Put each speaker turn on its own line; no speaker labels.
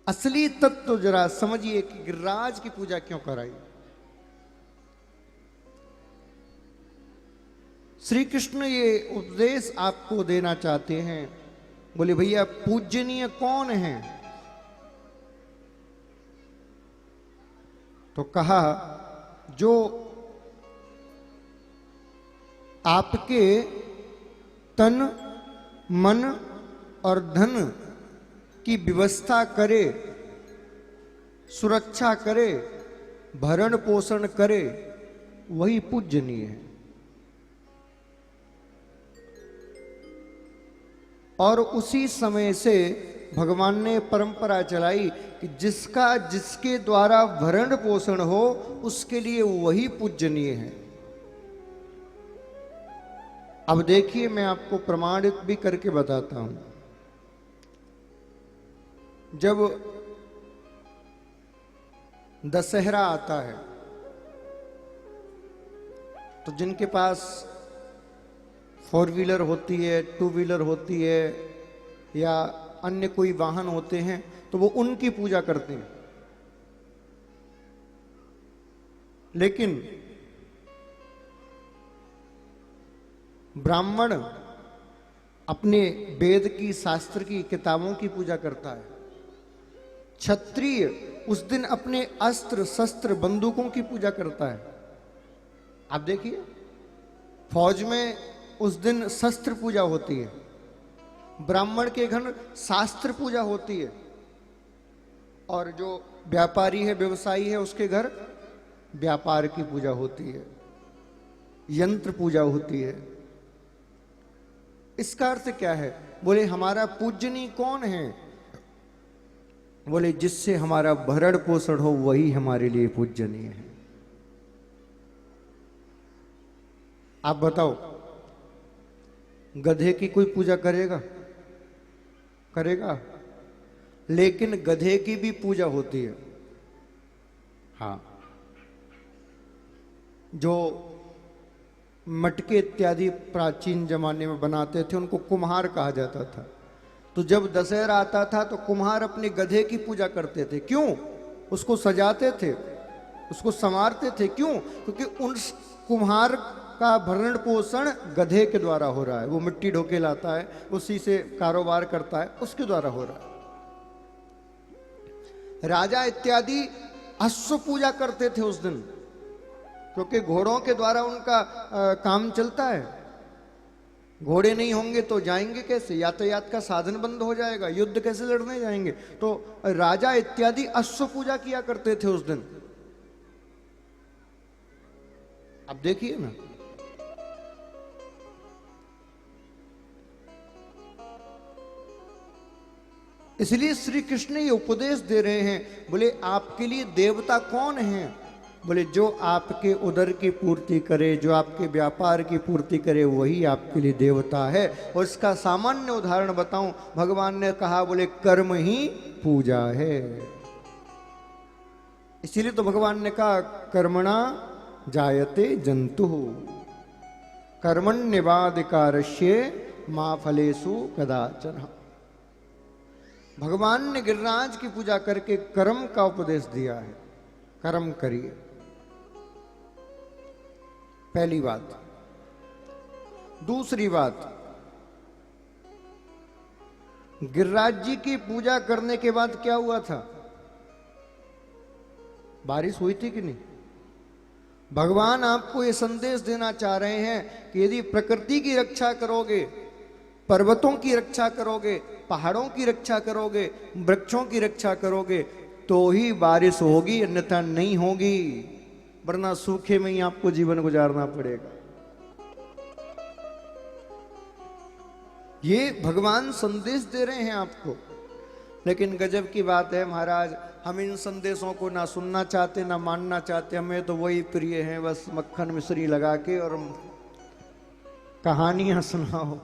असली तत्व जरा समझिए कि गिरिराज की पूजा क्यों कराई। श्री कृष्ण ये उपदेश आपको देना चाहते हैं। बोले भैया पूजनीय कौन है? तो कहा जो आपके तन मन और धन की व्यवस्था करे, सुरक्षा करे, भरण पोषण करे, वही पूजनीय है। और उसी समय से भगवान ने परंपरा चलाई कि जिसका जिसके द्वारा भरण पोषण हो उसके लिए वही पूजनीय है। अब देखिए मैं आपको प्रमाणित भी करके बताता हूं। जब दशहरा आता है तो जिनके पास 4 व्हीलर होती है, 2 व्हीलर होती है या अन्य कोई वाहन होते हैं तो वो उनकी पूजा करते हैं। लेकिन ब्राह्मण अपने वेद की, शास्त्र की किताबों की पूजा करता है। क्षत्रिय उस दिन अपने अस्त्र शस्त्र बंदूकों की पूजा करता है। आप देखिए फौज में उस दिन शस्त्र पूजा होती है, ब्राह्मण के घर शास्त्र पूजा होती है, और जो व्यापारी है, व्यवसायी है, उसके घर व्यापार की पूजा होती है, यंत्र पूजा होती है। इसका अर्थ क्या है? बोले हमारा पूजनीय कौन है? बोले जिससे हमारा भरण पोषण हो वही हमारे लिए पूजनीय है। आप बताओ गधे की कोई पूजा करेगा? करेगा? लेकिन गधे की भी पूजा होती है। हाँ, जो मटके इत्यादि प्राचीन जमाने में बनाते थे उनको कुम्हार कहा जाता था। तो जब दशहरा आता था तो कुम्हार अपने गधे की पूजा करते थे। क्यों? उसको सजाते थे, उसको संवारते थे। क्यों? क्योंकि उन कुम्हार का भरण पोषण गधे के द्वारा हो रहा है। वो मिट्टी ढोके लाता है, उसी से कारोबार करता है, उसके द्वारा हो रहा है। राजा इत्यादि अश्व पूजा करते थे उस दिन, क्योंकि घोड़ों के द्वारा उनका काम चलता है। घोड़े नहीं होंगे तो जाएंगे कैसे? यातायात का साधन बंद हो जाएगा, युद्ध कैसे लड़ने जाएंगे? तो राजा इत्यादि अश्व पूजा किया करते थे उस दिन। अब देखिए ना, इसलिए श्री कृष्ण ये उपदेश दे रहे हैं। बोले आपके लिए देवता कौन है? बोले जो आपके उदर की पूर्ति करे, जो आपके व्यापार की पूर्ति करे, वही आपके लिए देवता है। और इसका सामान्य उदाहरण बताऊं, भगवान ने कहा बोले कर्म ही पूजा है। इसीलिए तो भगवान ने कहा कर्मणा जायते जंतु कर्मण्यवाधिकारस्ये मा फलेषु कदाचन। भगवान ने गिरिराज की पूजा करके कर्म का उपदेश दिया है। कर्म करिए, पहली बात। दूसरी बात, गिरिराज जी की पूजा करने के बाद क्या हुआ था? बारिश हुई थी कि नहीं? भगवान आपको यह संदेश देना चाह रहे हैं कि यदि प्रकृति की रक्षा करोगे, पर्वतों की रक्षा करोगे, पहाड़ों की रक्षा करोगे, वृक्षों की रक्षा करोगे, तो ही बारिश होगी, अन्यथा नहीं होगी। वरना सूखे में ही आपको जीवन गुजारना पड़ेगा। ये भगवान संदेश दे रहे हैं आपको। लेकिन गजब की बात है महाराज, हम इन संदेशों को ना सुनना चाहते ना मानना चाहते। हमें तो वही प्रिय है, बस मक्खन मिश्री लगा के और कहानियां सुनाओ।